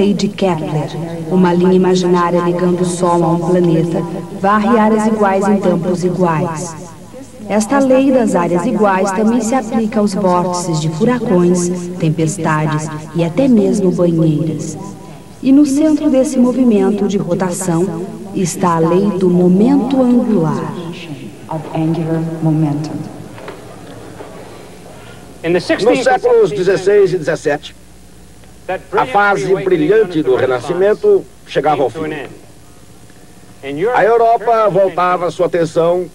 Lei de Kepler, uma linha imaginária ligando o Sol a um planeta, varre áreas iguais em tempos iguais. Esta lei das áreas iguais também se aplica aos vórtices de furacões, tempestades e até mesmo banheiras. E no centro desse movimento de rotação está a lei do momento angular. Nos séculos XVI e XVII, a fase brilhante do Renascimento chegava ao fim. A Europa voltava sua atenção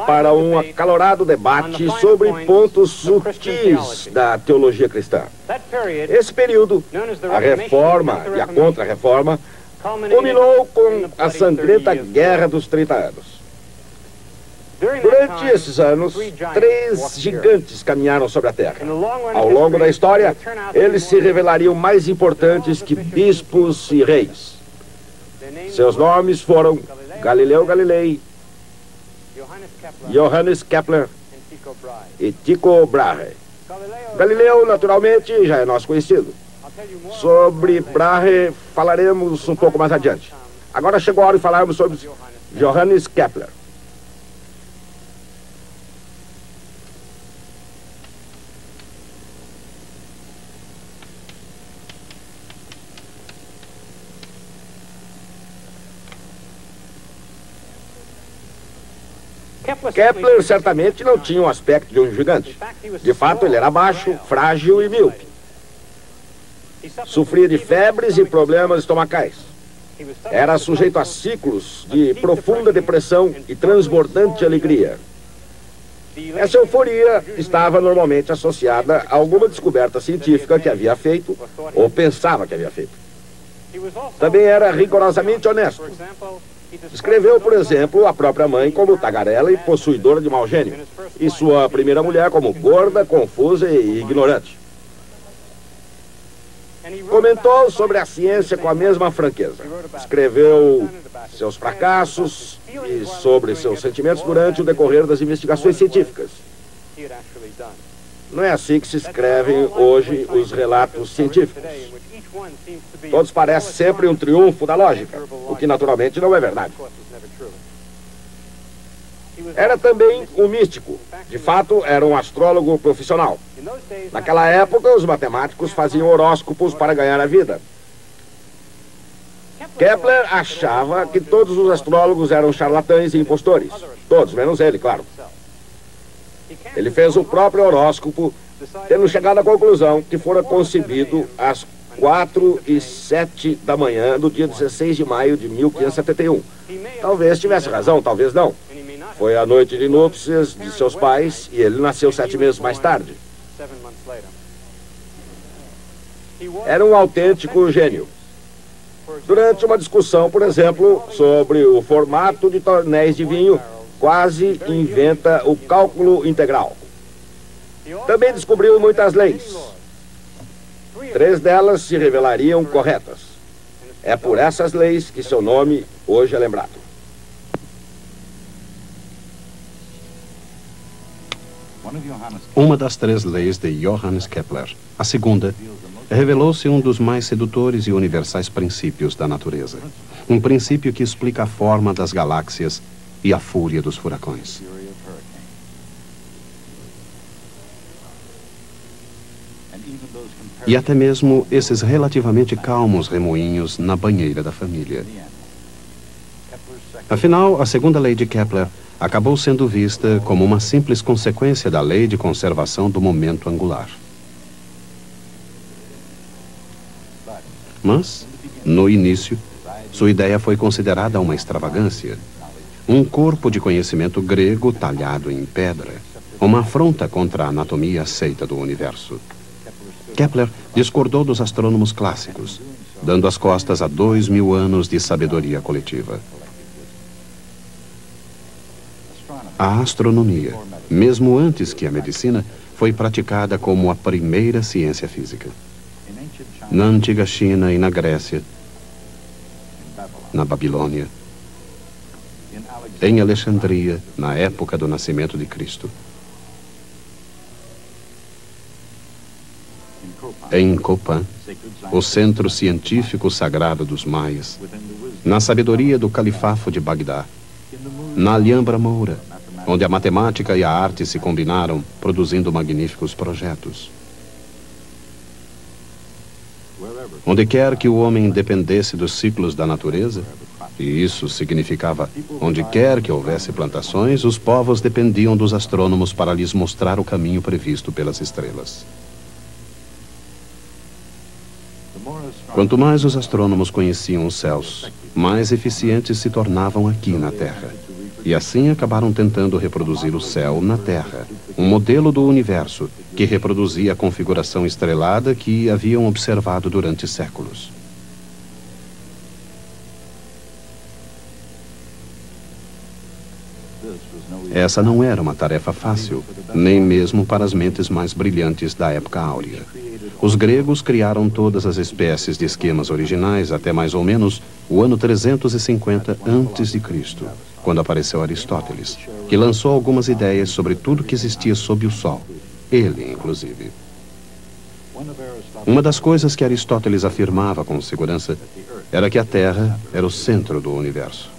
para um acalorado debate sobre pontos sutis da teologia cristã. Esse período, a Reforma e a Contra-Reforma, culminou com a sangrenta Guerra dos 30 Anos. Durante esses anos, 3 gigantes caminharam sobre a Terra. Ao longo da história, eles se revelariam mais importantes que bispos e reis. Seus nomes foram Galileu Galilei, Johannes Kepler e Tycho Brahe. Galileu, naturalmente, já é nosso conhecido. Sobre Brahe falaremos um pouco mais adiante. Agora chegou a hora de falarmos sobre Johannes Kepler. Kepler certamente não tinha o aspecto de um gigante. De fato, ele era baixo, frágil e míope. Sofria de febres e problemas estomacais. Era sujeito a ciclos de profunda depressão e transbordante alegria. Essa euforia estava normalmente associada a alguma descoberta científica que havia feito ou pensava que havia feito. Também era rigorosamente honesto. Escreveu, por exemplo, a própria mãe como tagarela e possuidora de mau gênio, e sua primeira mulher como gorda, confusa e ignorante. Comentou sobre a ciência com a mesma franqueza. Escreveu seus fracassos e sobre seus sentimentos durante o decorrer das investigações científicas. Não é assim que se escrevem hoje os relatos científicos. Todos parecem sempre um triunfo da lógica, o que naturalmente não é verdade. Era também um místico. De fato, era um astrólogo profissional. Naquela época, os matemáticos faziam horóscopos para ganhar a vida. Kepler achava que todos os astrólogos eram charlatães e impostores. Todos, menos ele, claro. Ele fez o próprio horóscopo, tendo chegado à conclusão que fora concebido às 4h07 da manhã do dia 16 de maio de 1571. Talvez tivesse razão, talvez não. Foi a noite de núpcias de seus pais e ele nasceu 7 meses mais tarde. Era um autêntico gênio. Durante uma discussão, por exemplo, sobre o formato de tonéis de vinho, quase inventa o cálculo integral. Também descobriu muitas leis. 3 delas se revelariam corretas. É por essas leis que seu nome hoje é lembrado. Uma das 3 leis de Johannes Kepler, a segunda, revelou-se um dos mais sedutores e universais princípios da natureza. Um princípio que explica a forma das galáxias e a fúria dos furacões. E até mesmo esses relativamente calmos remoinhos na banheira da família. Afinal, a segunda lei de Kepler acabou sendo vista como uma simples consequência da lei de conservação do momento angular. Mas, no início, sua ideia foi considerada uma extravagância, um corpo de conhecimento grego talhado em pedra, uma afronta contra a anatomia aceita do universo. Kepler discordou dos astrônomos clássicos, dando as costas a 2000 anos de sabedoria coletiva. A astronomia, mesmo antes que a medicina, foi praticada como a primeira ciência física. Na antiga China e na Grécia, na Babilônia, em Alexandria, na época do nascimento de Cristo. Em Copan, o centro científico sagrado dos maias, na sabedoria do califafo de Bagdá, na Alhambra Moura, onde a matemática e a arte se combinaram, produzindo magníficos projetos. Onde quer que o homem dependesse dos ciclos da natureza, e isso significava, onde quer que houvesse plantações, os povos dependiam dos astrônomos para lhes mostrar o caminho previsto pelas estrelas. Quanto mais os astrônomos conheciam os céus, mais eficientes se tornavam aqui na Terra. E assim acabaram tentando reproduzir o céu na Terra, um modelo do universo que reproduzia a configuração estrelada que haviam observado durante séculos. Essa não era uma tarefa fácil, nem mesmo para as mentes mais brilhantes da época áurea. Os gregos criaram todas as espécies de esquemas originais até mais ou menos o ano 350 a.C., quando apareceu Aristóteles, que lançou algumas ideias sobre tudo que existia sob o Sol, ele inclusive. Uma das coisas que Aristóteles afirmava com segurança era que a Terra era o centro do universo.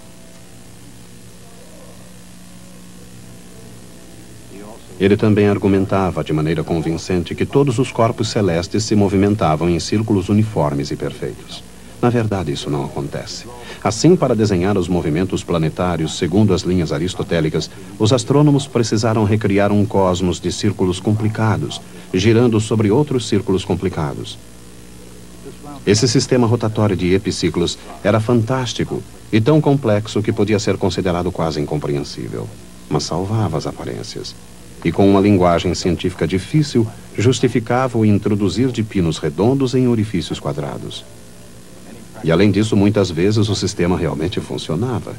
Ele também argumentava de maneira convincente que todos os corpos celestes se movimentavam em círculos uniformes e perfeitos. Na verdade, isso não acontece. Assim, para desenhar os movimentos planetários segundo as linhas aristotélicas, os astrônomos precisaram recriar um cosmos de círculos complicados, girando sobre outros círculos complicados. Esse sistema rotatório de epiciclos era fantástico e tão complexo que podia ser considerado quase incompreensível, mas salvava as aparências. E com uma linguagem científica difícil, justificava o introduzir de pinos redondos em orifícios quadrados. E além disso, muitas vezes o sistema realmente funcionava.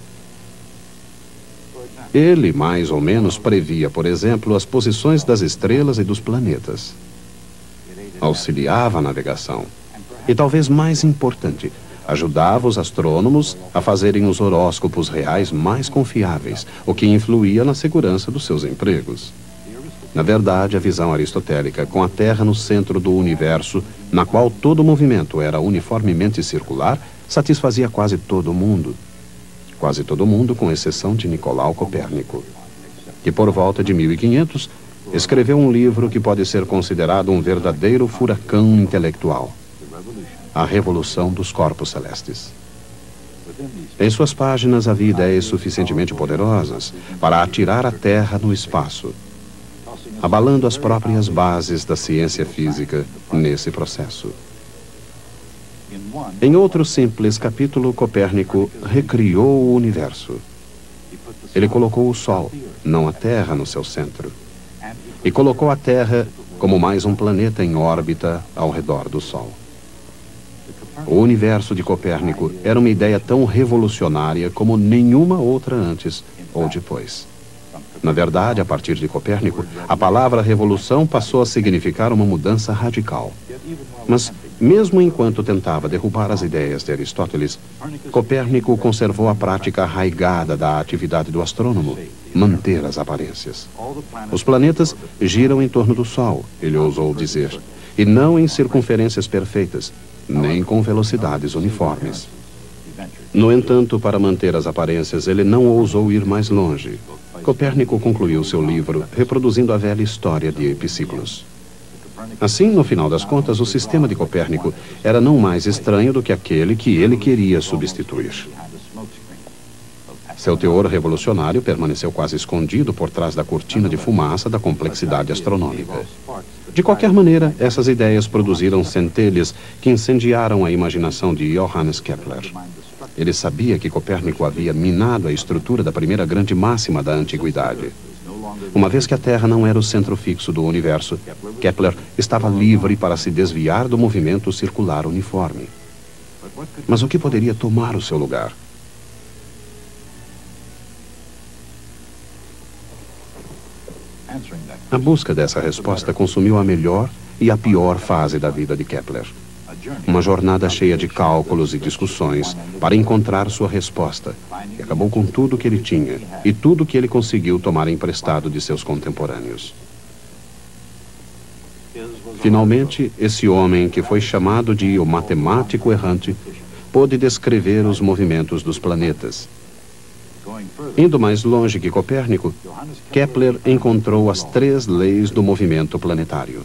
Ele, mais ou menos, previa, por exemplo, as posições das estrelas e dos planetas. Auxiliava a navegação. E talvez mais importante, ajudava os astrônomos a fazerem os horóscopos reais mais confiáveis, o que influía na segurança dos seus empregos. Na verdade, a visão aristotélica, com a Terra no centro do universo, na qual todo movimento era uniformemente circular, satisfazia quase todo mundo. Quase todo mundo, com exceção de Nicolau Copérnico, que por volta de 1500 escreveu um livro que pode ser considerado um verdadeiro furacão intelectual: A Revolução dos Corpos Celestes. Em suas páginas havia ideias suficientemente poderosas para atirar a Terra no espaço, abalando as próprias bases da ciência física nesse processo. Em outro simples capítulo, Copérnico recriou o universo. Ele colocou o Sol, não a Terra, no seu centro. E colocou a Terra como mais um planeta em órbita ao redor do Sol. O universo de Copérnico era uma ideia tão revolucionária como nenhuma outra antes ou depois. Na verdade, a partir de Copérnico, a palavra revolução passou a significar uma mudança radical. Mas, mesmo enquanto tentava derrubar as ideias de Aristóteles, Copérnico conservou a prática arraigada da atividade do astrônomo: manter as aparências. Os planetas giram em torno do Sol, ele ousou dizer, e não em circunferências perfeitas, nem com velocidades uniformes. No entanto, para manter as aparências, ele não ousou ir mais longe. Copérnico concluiu seu livro reproduzindo a velha história de epiciclos. Assim, no final das contas, o sistema de Copérnico era não mais estranho do que aquele que ele queria substituir. Seu teor revolucionário permaneceu quase escondido por trás da cortina de fumaça da complexidade astronômica. De qualquer maneira, essas ideias produziram centelhas que incendiaram a imaginação de Johannes Kepler. Ele sabia que Copérnico havia minado a estrutura da primeira grande máxima da antiguidade. Uma vez que a Terra não era o centro fixo do universo, Kepler estava livre para se desviar do movimento circular uniforme. Mas o que poderia tomar o seu lugar? A busca dessa resposta consumiu a melhor e a pior fase da vida de Kepler. Uma jornada cheia de cálculos e discussões para encontrar sua resposta, e acabou com tudo que ele tinha e tudo que ele conseguiu tomar emprestado de seus contemporâneos. Finalmente, esse homem, que foi chamado de o matemático errante, pôde descrever os movimentos dos planetas. Indo mais longe que Copérnico, Kepler encontrou as 3 leis do movimento planetário.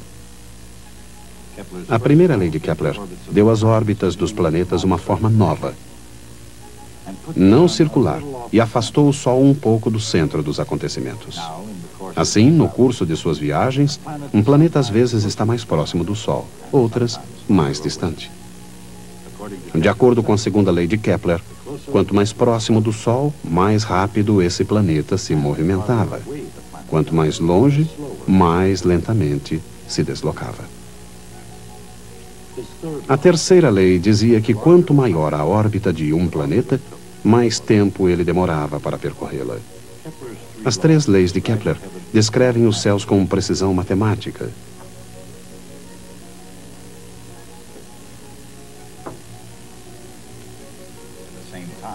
A primeira lei de Kepler deu às órbitas dos planetas uma forma nova, não circular, e afastou o Sol um pouco do centro dos acontecimentos. Assim, no curso de suas viagens, um planeta às vezes está mais próximo do Sol, outras mais distante. De acordo com a segunda lei de Kepler, quanto mais próximo do Sol, mais rápido esse planeta se movimentava. Quanto mais longe, mais lentamente se deslocava. A terceira lei dizia que quanto maior a órbita de um planeta, mais tempo ele demorava para percorrê-la. As 3 leis de Kepler descrevem os céus com precisão matemática.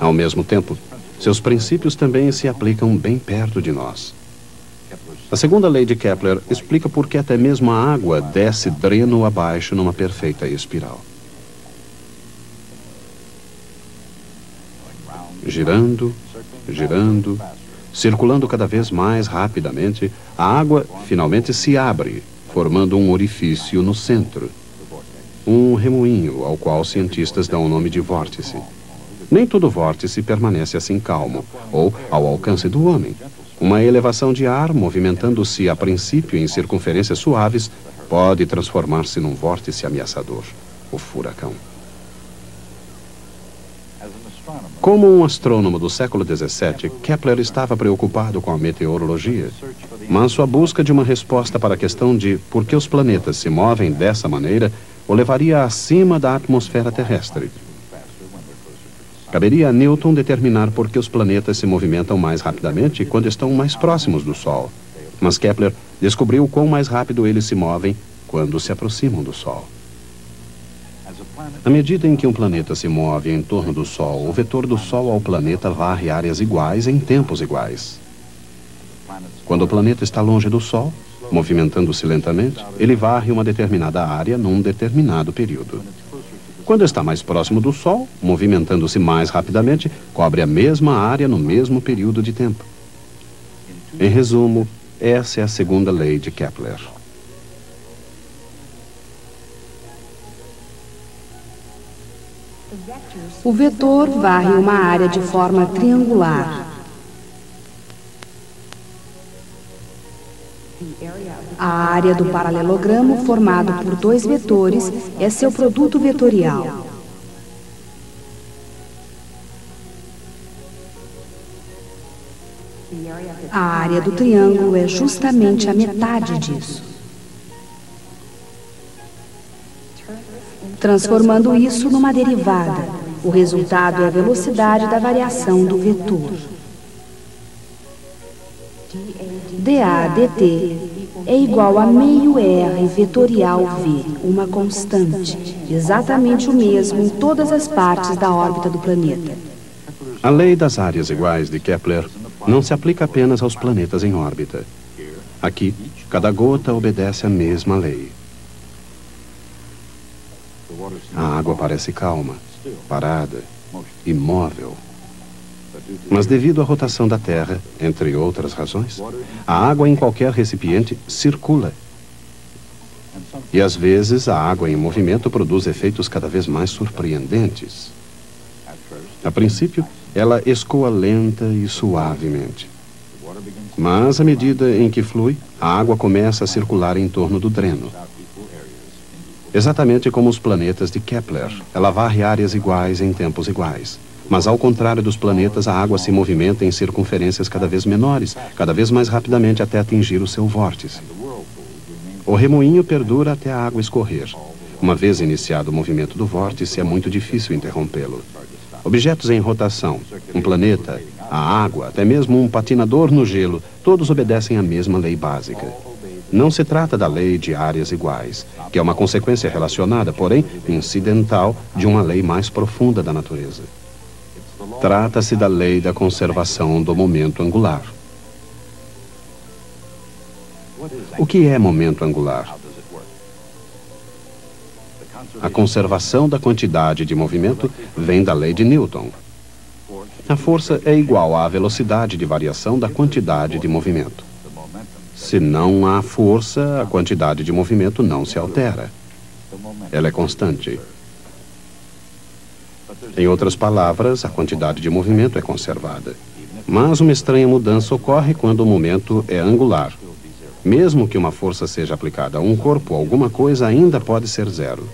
Ao mesmo tempo, seus princípios também se aplicam bem perto de nós. A segunda lei de Kepler explica por que até mesmo a água desce dreno abaixo numa perfeita espiral. Girando, girando, circulando cada vez mais rapidamente, a água finalmente se abre, formando um orifício no centro. Um remoinho ao qual cientistas dão o nome de vórtice. Nem todo vórtice permanece assim calmo, ou ao alcance do homem. Uma elevação de ar, movimentando-se a princípio em circunferências suaves, pode transformar-se num vórtice ameaçador, o furacão. Como um astrônomo do século XVII, Kepler estava preocupado com a meteorologia, mas sua busca de uma resposta para a questão de por que os planetas se movem dessa maneira o levaria acima da atmosfera terrestre. Caberia a Newton determinar por que os planetas se movimentam mais rapidamente quando estão mais próximos do Sol. Mas Kepler descobriu quão mais rápido eles se movem quando se aproximam do Sol. À medida em que um planeta se move em torno do Sol, o vetor do Sol ao planeta varre áreas iguais em tempos iguais. Quando o planeta está longe do Sol, movimentando-se lentamente, ele varre uma determinada área num determinado período. Quando está mais próximo do Sol, movimentando-se mais rapidamente, cobre a mesma área no mesmo período de tempo. Em resumo, essa é a segunda lei de Kepler. O vetor varre uma área de forma triangular. A área do paralelogramo, formado por 2 vetores, é seu produto vetorial. A área do triângulo é justamente a metade disso. Transformando isso numa derivada, o resultado é a velocidade da variação do vetor. dA dt é igual a meio R vetorial V, uma constante, exatamente o mesmo em todas as partes da órbita do planeta. A lei das áreas iguais de Kepler não se aplica apenas aos planetas em órbita. Aqui, cada gota obedece à mesma lei. A água parece calma, parada, imóvel. Mas devido à rotação da Terra, entre outras razões, a água em qualquer recipiente circula. E às vezes a água em movimento produz efeitos cada vez mais surpreendentes. A princípio, ela escoa lenta e suavemente. Mas à medida em que flui, a água começa a circular em torno do dreno. Exatamente como os planetas de Kepler, ela varre áreas iguais em tempos iguais. Mas ao contrário dos planetas, a água se movimenta em circunferências cada vez menores, cada vez mais rapidamente até atingir o seu vórtice. O remoinho perdura até a água escorrer. Uma vez iniciado o movimento do vórtice, é muito difícil interrompê-lo. Objetos em rotação, um planeta, a água, até mesmo um patinador no gelo, todos obedecem à mesma lei básica. Não se trata da lei de áreas iguais, que é uma consequência relacionada, porém incidental, de uma lei mais profunda da natureza. Trata-se da lei da conservação do momento angular. O que é momento angular? A conservação da quantidade de movimento vem da lei de Newton. A força é igual à velocidade de variação da quantidade de movimento. Se não há força, a quantidade de movimento não se altera. Ela é constante. Em outras palavras, a quantidade de movimento é conservada. Mas uma estranha mudança ocorre quando o momento é angular. Mesmo que uma força seja aplicada a um corpo, alguma coisa ainda pode ser zero.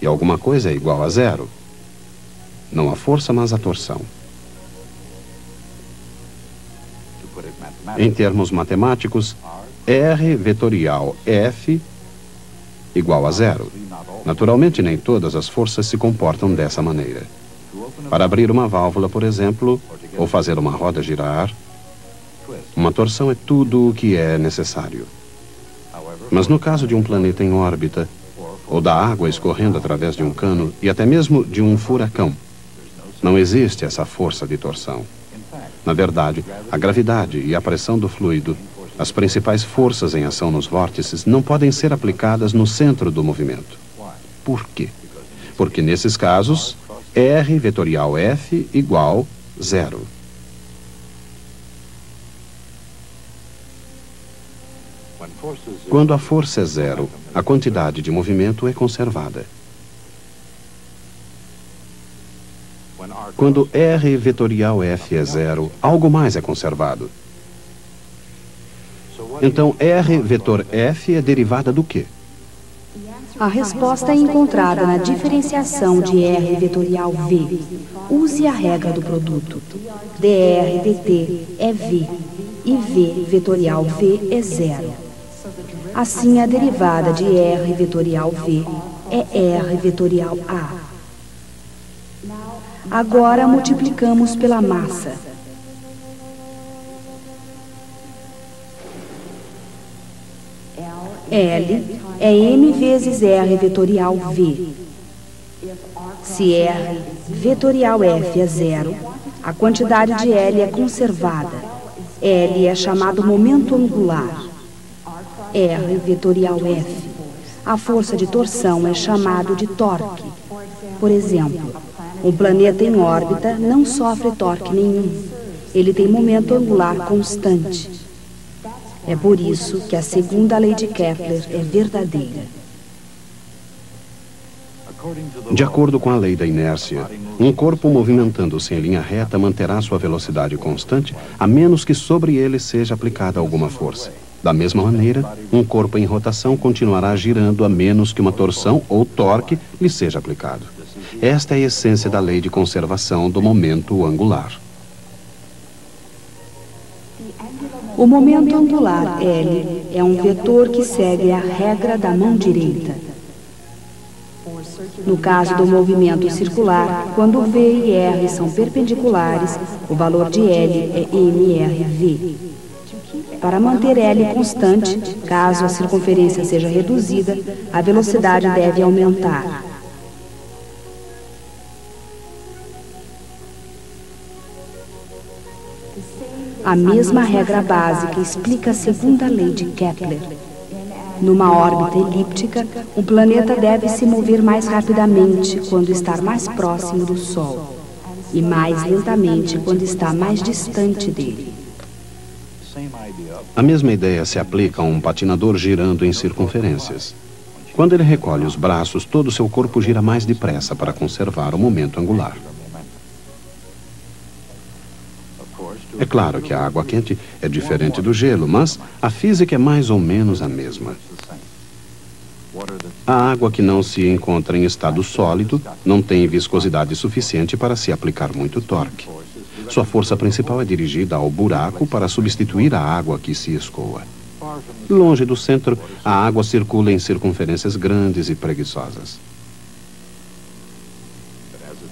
E alguma coisa é igual a zero. Não a força, mas a torção. Em termos matemáticos, R vetorial F igual a zero. Naturalmente, nem todas as forças se comportam dessa maneira. Para abrir uma válvula, por exemplo, ou fazer uma roda girar, uma torção é tudo o que é necessário. Mas no caso de um planeta em órbita, ou da água escorrendo através de um cano, e até mesmo de um furacão, não existe essa força de torção. Na verdade, a gravidade e a pressão do fluido, as principais forças em ação nos vórtices, não podem ser aplicadas no centro do movimento. Por quê? Porque nesses casos, R vetorial F igual zero. Quando a força é zero, a quantidade de movimento é conservada. Quando R vetorial F é zero, algo mais é conservado. Então, R vetor F é derivada do quê? A resposta é encontrada na diferenciação de R vetorial V. Use a regra do produto. dr dt é V e V vetorial V é zero. Assim, a derivada de R vetorial V é R vetorial A. Agora multiplicamos pela massa. L é M vezes R vetorial V. Se R vetorial F é zero, a quantidade de L é conservada. L é chamado momento angular. R vetorial F. A força de torção é chamado de torque. Por exemplo, um planeta em órbita não sofre torque nenhum. Ele tem momento angular constante. É por isso que a segunda lei de Kepler é verdadeira. De acordo com a lei da inércia, um corpo movimentando-se em linha reta manterá sua velocidade constante, a menos que sobre ele seja aplicada alguma força. Da mesma maneira, um corpo em rotação continuará girando a menos que uma torção ou torque lhe seja aplicado. Esta é a essência da lei de conservação do momento angular. O momento angular L é um vetor que segue a regra da mão direita. No caso do movimento circular, quando V e R são perpendiculares, o valor de L é mRV. Para manter L constante, caso a circunferência seja reduzida, a velocidade deve aumentar. A mesma regra básica explica a segunda lei de Kepler. Numa órbita elíptica, um planeta deve se mover mais rapidamente quando está mais próximo do Sol e mais lentamente quando está mais distante dele. A mesma ideia se aplica a um patinador girando em circunferências. Quando ele recolhe os braços, todo o seu corpo gira mais depressa para conservar o momento angular. É claro que a água quente é diferente do gelo, mas a física é mais ou menos a mesma. A água que não se encontra em estado sólido não tem viscosidade suficiente para se aplicar muito torque. Sua força principal é dirigida ao buraco para substituir a água que se escoa. Longe do centro, a água circula em circunferências grandes e preguiçosas.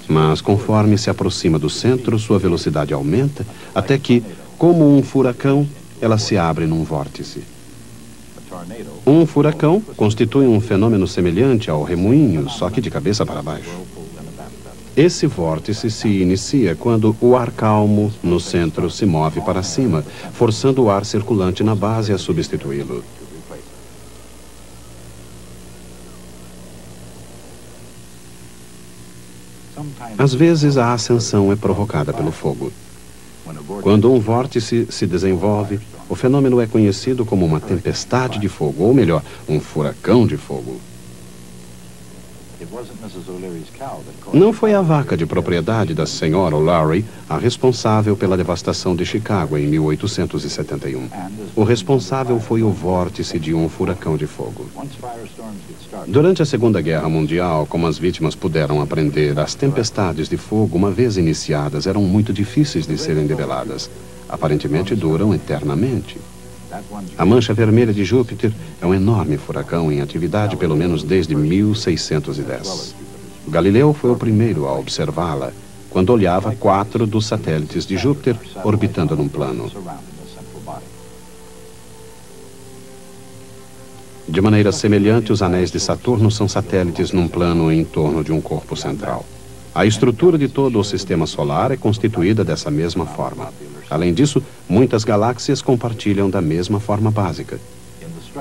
Mas conforme se aproxima do centro, sua velocidade aumenta, até que, como um furacão, ela se abre num vórtice. Um furacão constitui um fenômeno semelhante ao remoinho, só que de cabeça para baixo. Esse vórtice se inicia quando o ar calmo no centro se move para cima, forçando o ar circulante na base a substituí-lo. Às vezes, a ascensão é provocada pelo fogo. Quando um vórtice se desenvolve, o fenômeno é conhecido como uma tempestade de fogo, ou melhor, um furacão de fogo. Não foi a vaca de propriedade da senhora O'Leary a responsável pela devastação de Chicago em 1871. O responsável foi o vórtice de um furacão de fogo. Durante a Segunda Guerra Mundial, como as vítimas puderam aprender, as tempestades de fogo, uma vez iniciadas, eram muito difíceis de serem debeladas. Aparentemente duram eternamente. A mancha vermelha de Júpiter é um enorme furacão em atividade pelo menos desde 1610. Galileu foi o primeiro a observá-la, quando olhava 4 dos satélites de Júpiter orbitando num plano. De maneira semelhante, os anéis de Saturno são satélites num plano em torno de um corpo central. A estrutura de todo o sistema solar é constituída dessa mesma forma. Além disso, muitas galáxias compartilham da mesma forma básica.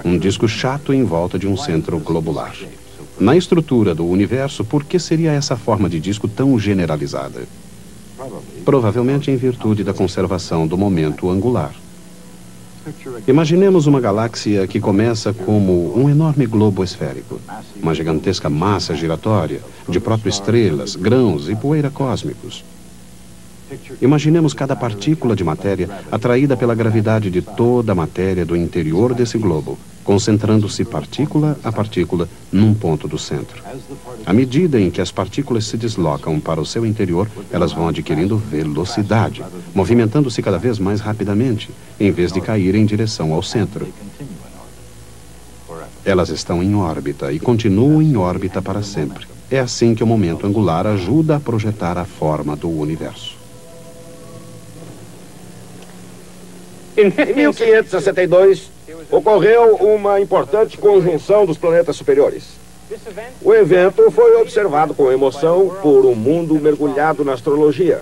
Um disco chato em volta de um centro globular. Na estrutura do universo, por que seria essa forma de disco tão generalizada? Provavelmente em virtude da conservação do momento angular. Imaginemos uma galáxia que começa como um enorme globo esférico, uma gigantesca massa giratória, de protoestrelas, grãos e poeira cósmicos. Imaginemos cada partícula de matéria atraída pela gravidade de toda a matéria do interior desse globo, concentrando-se partícula a partícula num ponto do centro. À medida em que as partículas se deslocam para o seu interior, elas vão adquirindo velocidade, movimentando-se cada vez mais rapidamente, em vez de cair em direção ao centro. Elas estão em órbita e continuam em órbita para sempre. É assim que o momento angular ajuda a projetar a forma do universo. Em 1562, ocorreu uma importante conjunção dos planetas superiores. O evento foi observado com emoção por um mundo mergulhado na astrologia.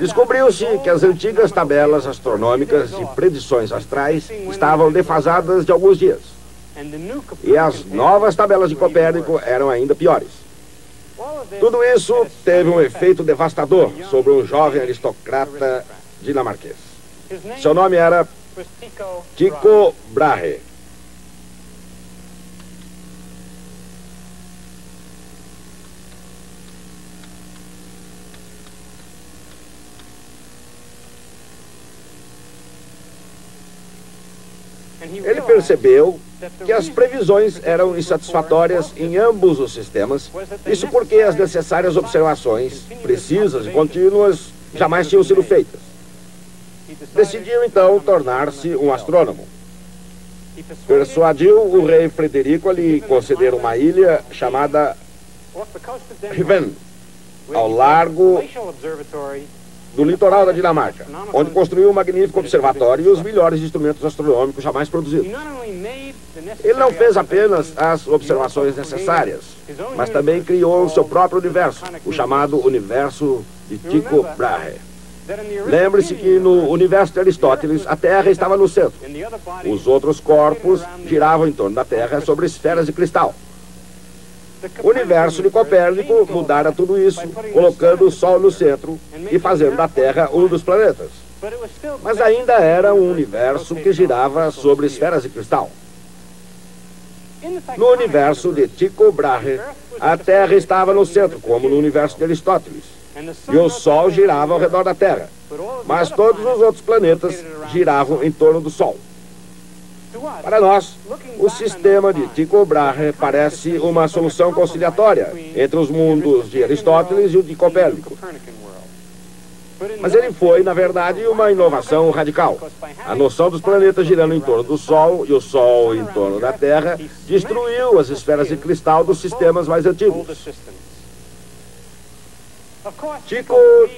Descobriu-se que as antigas tabelas astronômicas de predições astrais estavam defasadas de alguns dias. E as novas tabelas de Copérnico eram ainda piores. Tudo isso teve um efeito devastador sobre um jovem aristocrata dinamarquês. Seu nome era Tycho Brahe. Ele percebeu que as previsões eram insatisfatórias em ambos os sistemas, isso porque as necessárias observações, precisas e contínuas, jamais tinham sido feitas. Decidiu, então, tornar-se um astrônomo. Persuadiu o rei Frederico a lhe conceder uma ilha chamada Riven, ao largo do litoral da Dinamarca, onde construiu um magnífico observatório e os melhores instrumentos astronômicos jamais produzidos. Ele não fez apenas as observações necessárias, mas também criou o seu próprio universo, o chamado universo de Tycho Brahe. Lembre-se que no universo de Aristóteles, a Terra estava no centro. Os outros corpos giravam em torno da Terra sobre esferas de cristal. O universo de Copérnico mudara tudo isso, colocando o Sol no centro e fazendo da Terra um dos planetas. Mas ainda era um universo que girava sobre esferas de cristal. No universo de Tycho Brahe, a Terra estava no centro, como no universo de Aristóteles. E o Sol girava ao redor da Terra. Mas todos os outros planetas giravam em torno do Sol. Para nós, o sistema de Tycho Brahe parece uma solução conciliatória entre os mundos de Aristóteles e o de Copérnico. Mas ele foi, na verdade, uma inovação radical. A noção dos planetas girando em torno do Sol e o Sol em torno da Terra destruiu as esferas de cristal dos sistemas mais antigos. Tycho,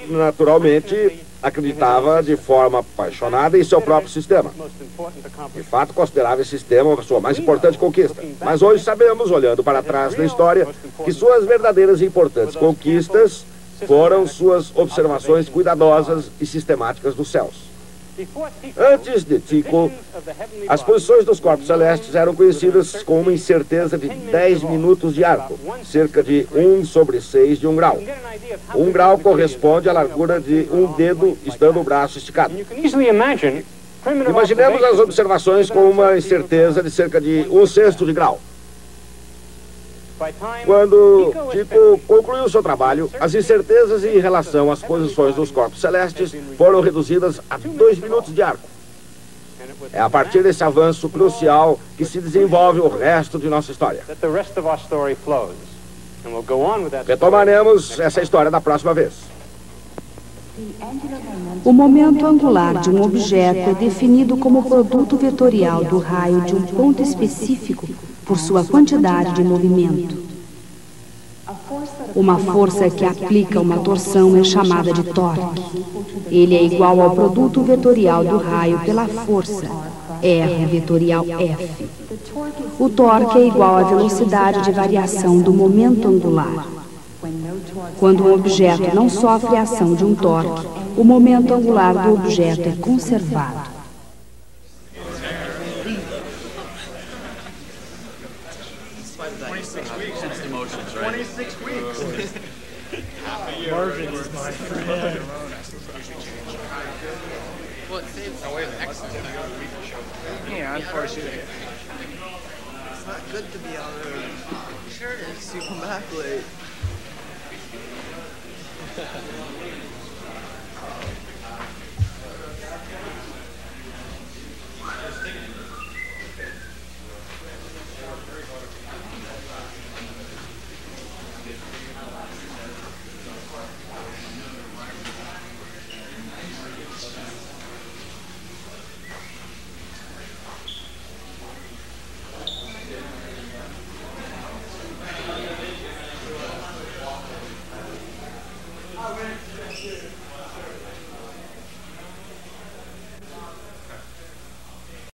naturalmente, acreditava de forma apaixonada em seu próprio sistema. De fato, considerava esse sistema a sua mais importante conquista. Mas hoje sabemos, olhando para trás na história, que suas verdadeiras e importantes conquistas foram suas observações cuidadosas e sistemáticas dos céus. Antes de Tycho, as posições dos corpos celestes eram conhecidas com uma incerteza de 10 minutos de arco, cerca de 1/6 de um grau. Um grau corresponde à largura de um dedo estando o braço esticado. Imaginemos as observações com uma incerteza de cerca de 1/6 de grau. Quando Tycho concluiu seu trabalho, as incertezas em relação às posições dos corpos celestes foram reduzidas a 2 minutos de arco. É a partir desse avanço crucial que se desenvolve o resto de nossa história. Retomaremos essa história da próxima vez. O momento angular de um objeto é definido como produto vetorial do raio de um ponto específico por sua quantidade de movimento. Uma força que aplica uma torção é chamada de torque. Ele é igual ao produto vetorial do raio pela força, R vetorial F. O torque é igual à velocidade de variação do momento angular. Quando um objeto não sofre a ação de um torque, o momento angular do objeto é conservado. Marvin is my friend. Yeah, unfortunately. It's not good to be out early. Sure it is. You come back late.